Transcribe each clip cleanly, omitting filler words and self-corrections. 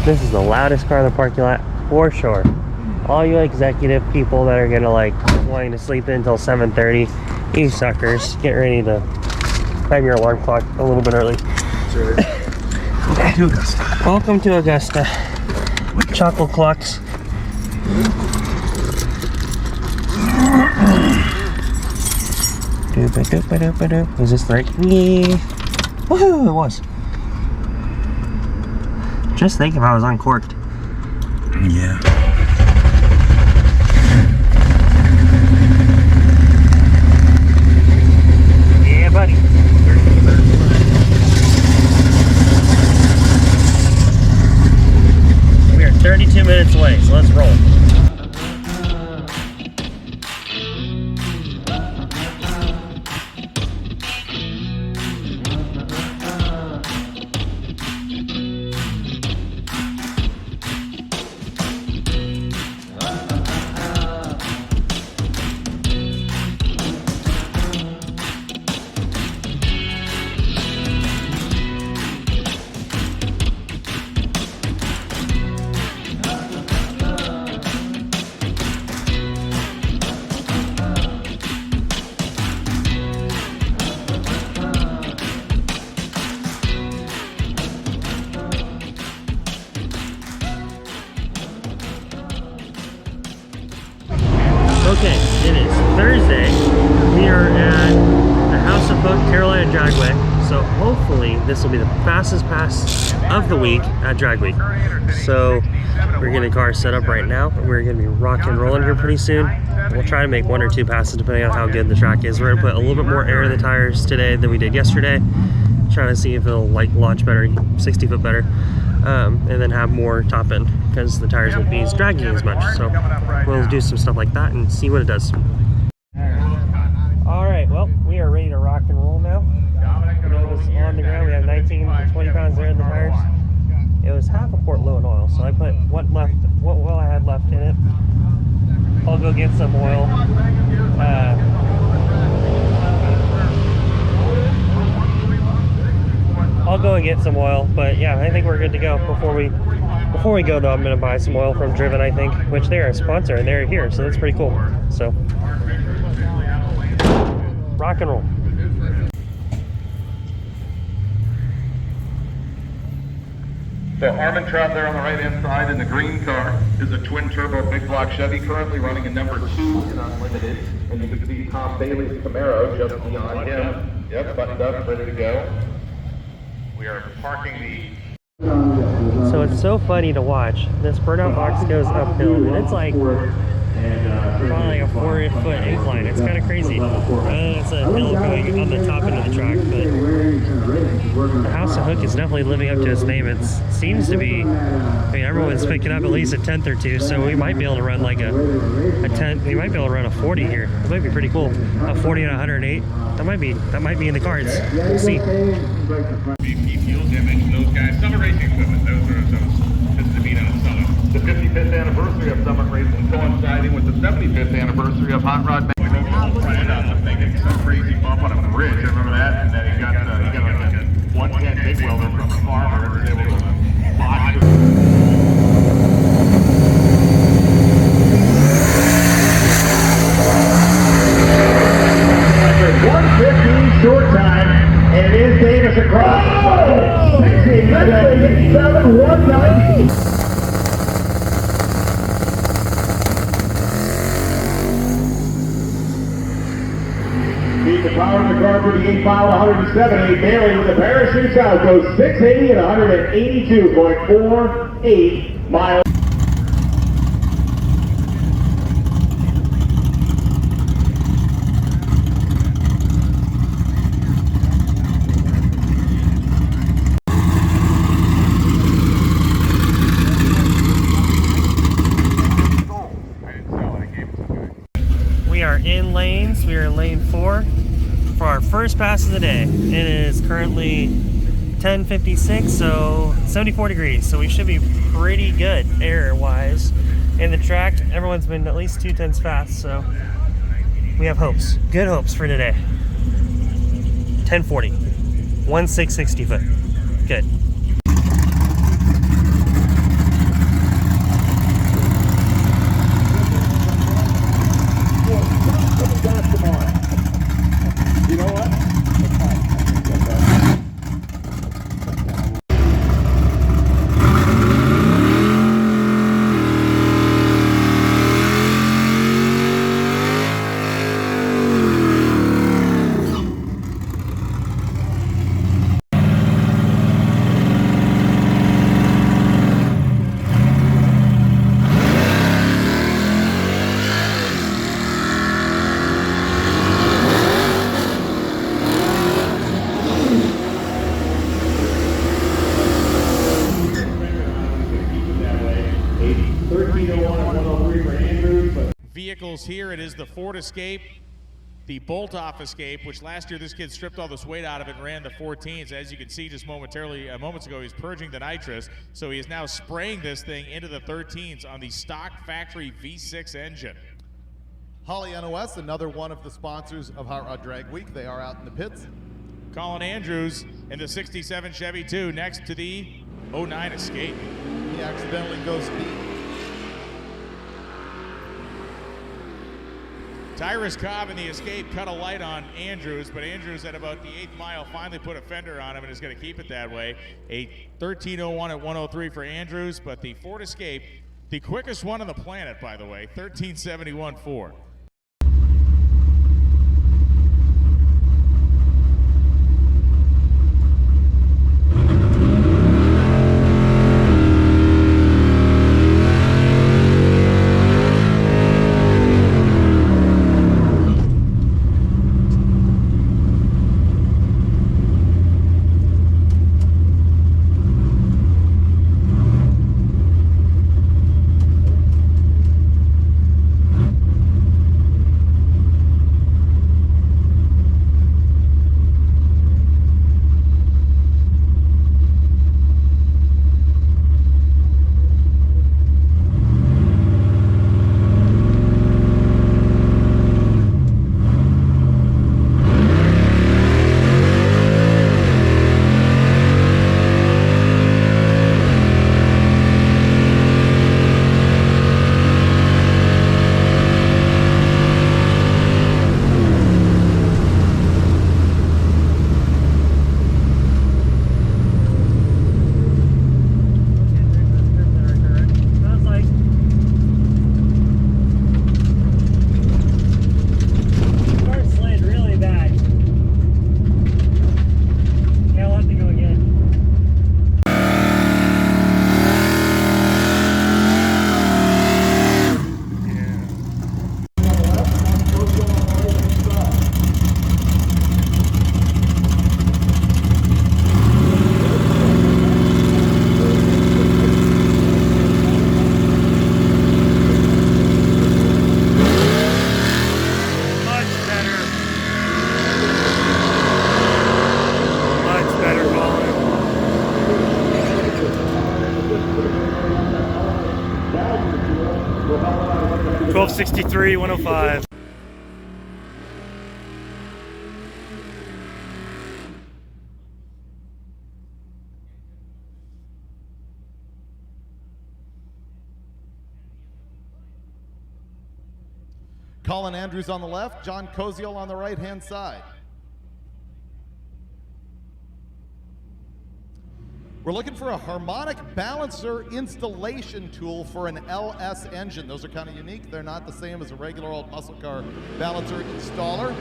This is the loudest car in the parking lot for sure. All you executive people that are gonna like wanting to sleep in until 7:30, you suckers, get ready to time your alarm clock a little bit early. Welcome to Augusta. Welcome to Augusta. Chocolate clocks. Is this right? Yeah. Woohoo! It was. Just think if I was uncorked. Yeah. Yeah, buddy. We are 32 minutes away, so let's roll. Okay, it is Thursday. We are at the House of Hook Carolina Dragway, so hopefully this will be the fastest pass of the week at Drag Week. So we're getting the car set up right now, and we're going to be rock and rolling here pretty soon. We'll try to make 1 or 2 passes depending on how good the track is. We're going to put a little bit more air in the tires today than we did yesterday, trying to see if it'll like launch better, 60 foot better. And then have more top end because the tires won't be dragging as much. So we'll do some stuff like that and see what it does. All right, well, we are ready to rock and roll now. It was on the ground. We have 19 to 20 pounds there in the tires. It was half a quart low in oil, so I put what oil I had left in it. I'll go get some oil. I'll go and get some oil, but yeah, I think we're good to go. Before we go though, I'm gonna buy some oil from Driven, I think, which they are a sponsor and they're here, so that's pretty cool. So, rock and roll. The Harmon Trout there on the right-hand side in the green car is a twin-turbo big block Chevy, currently running in number 2 in Unlimited. And you can see Tom Bailey's Camaro just beyond him. Yep, buttoned up, ready to go. We are parking the... So it's so funny to watch. This burnout box goes uphill, and it's like probably like a 4-foot incline. It's kind of crazy. It's a hill going on the top end of the track, but the House of Hook is definitely living up to its name. It seems to be. I mean, everyone's picking up at least a 10th or 2, so we might be able to run like a 10. We might be able to run a 40 here. It might be pretty cool. A 40 and 108. That might be in the cards. We'll see. BP fuel damage, those guys. Summit Racing Equipment, those are this is the meet on Summit. The 55th anniversary of Summit Racing coinciding with the 75th anniversary of Hot Rod Bank. I'm thinking some crazy bump on a bridge. I remember that. And then he got like a 110 big welder from a farmer and was able to lodge it. 1:15 short time, and it is Davis across. 67, 190. Beat the power of the car for the 8 mile, 178. Bailey with the parachutes out goes 680 and 182.48 miles. We are in lanes. We are in lane 4 for our first pass of the day. It is currently 10:56, so 74 degrees. So we should be pretty good air-wise. In the track, everyone's been at least 2 tenths fast, so we have hopes. Good hopes for today. 1040, 1660 foot. Good. 1301 and 103 for Andrews. But Vehicles here, it is the Ford Escape, the Bolt-Off Escape, which last year this kid stripped all this weight out of it and ran the 14s. As you can see just moments ago, he's purging the nitrous, so he is now spraying this thing into the 13s on the stock factory V6 engine. Holly NOS, another one of the sponsors of Hot Rod Drag Week. They are out in the pits. Colin Andrews in the 67 Chevy 2 next to the 09 Escape. He accidentally goes deep. Tyrus Cobb in the Escape cut a light on Andrews, but Andrews at about the 8th mile finally put a fender on him and is going to keep it that way. A 13:01 at 103 for Andrews, but the Ford Escape, the quickest one on the planet, by the way, 13:71.4. $12.63, 105. Colin Andrews on the left, John Koziel on the right-hand side. We're looking for a harmonic balancer installation tool for an LS engine. Those are kind of unique. They're not the same as a regular old muscle car balancer installer.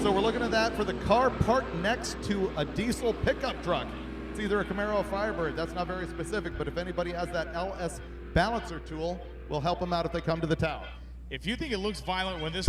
So we're looking at that for the car parked next to a diesel pickup truck. It's either a Camaro or Firebird. That's not very specific, but if anybody has that LS balancer tool, we'll help them out if they come to the tower. If you think it looks violent when this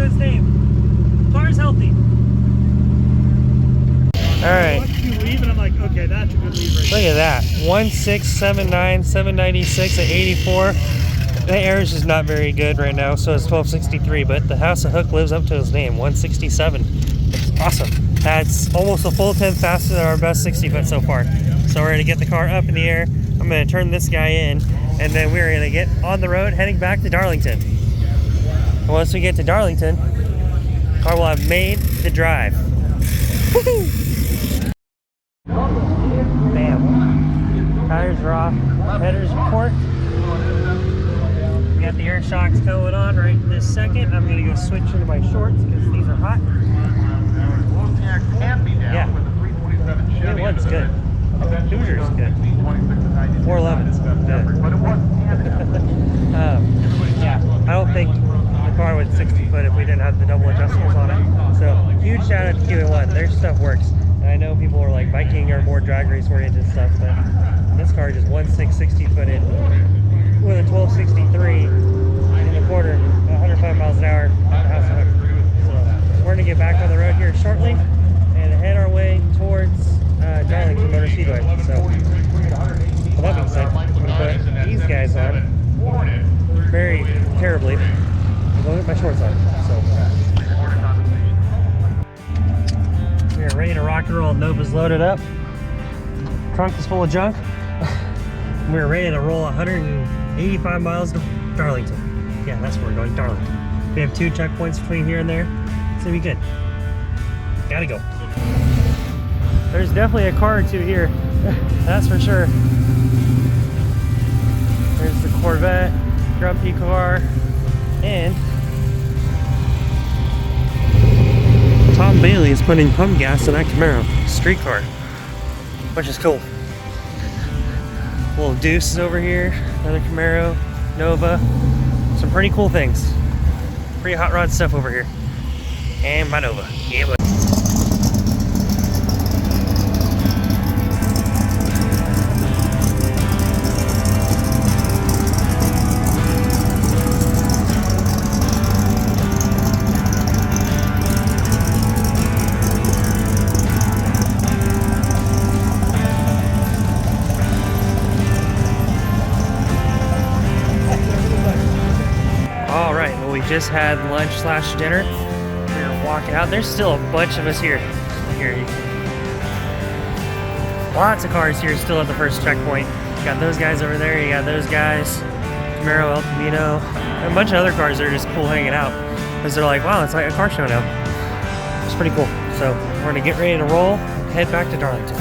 his name. Car's healthy. All right. Watched you leave, and I'm like, okay, that's a good lead right Look at that. 1679, 796 at 84. The air is just not very good right now, so it's 1263, but the House of Hook lives up to his name, 167. It's awesome. That's almost a full 10th faster than our best 60 foot so far. So we're gonna get the car up in the air. I'm gonna turn this guy in, and then we're gonna get on the road heading back to Darlington. And once we get to Darlington, the car will have made the drive. Bam. Tires are off. Headers report. We got the air shocks going on right this second. I'm gonna go switch into my shorts because these are hot. Yeah. It one's good. Hooters good. 411's good. Yeah. I don't think the car was 60 foot if we didn't have the double adjustables on it. So huge shout out to Q1. Their stuff works. And I know people are like biking or more drag race oriented stuff, but this car just 60 footed with a 1263 in the quarter, 105 miles an hour. House of Hook. So we're gonna get back on the road here shortly and head our way towards Darlington Motor Speedway. So with that being said, I'm gonna put these guys on very terribly. I'm gonna get my shorts on. So we are ready to rock and roll. Nova's loaded up. Trunk is full of junk. We're ready to roll 185 miles to Darlington. Yeah, that's where we're going, Darlington. We have 2 checkpoints between here and there. It's gonna be good. Gotta go. There's definitely a car or two here. That's for sure. There's the Corvette, Grumpy car, and Tom Bailey is putting pump gas in that Camaro street car, which is cool. Little Deuce is over here, another Camaro, Nova, some pretty cool things. Pretty hot rod stuff over here. And my Nova. Yeah, buddy. Just had lunch / dinner. We're walking out. There's still a bunch of us here. Lots of cars here still at the first checkpoint. You got those guys over there. You got those guys. Camaro, El Camino. And a bunch of other cars that are just cool hanging out. Because they're like, wow, it's like a car show now. It's pretty cool. So we're going to get ready to roll and head back to Darlington.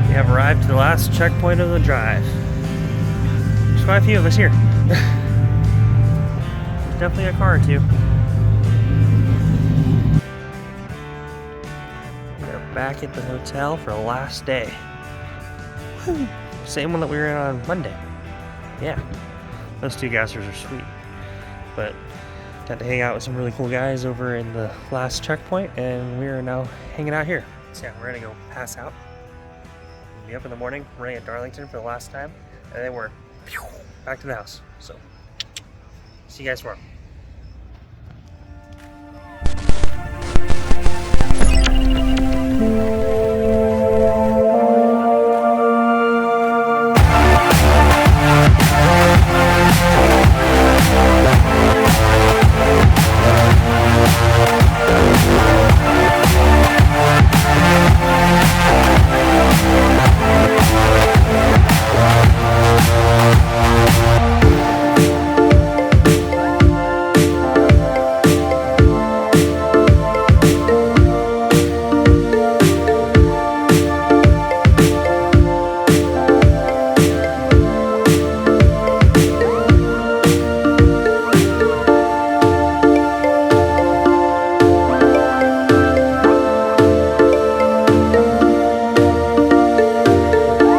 We have arrived to the last checkpoint of the drive. There's quite a few of us here. There's definitely a car or two. We're back at the hotel for the last day. Woo. Same one that we were in on Monday. Yeah, those 2 gassers are sweet. But got to hang out with some really cool guys over in the last checkpoint, and we are now hanging out here. So yeah, we're gonna go pass out. Be up in the morning, running at Darlington for the last time, and then we're back to the house. So, see you guys tomorrow.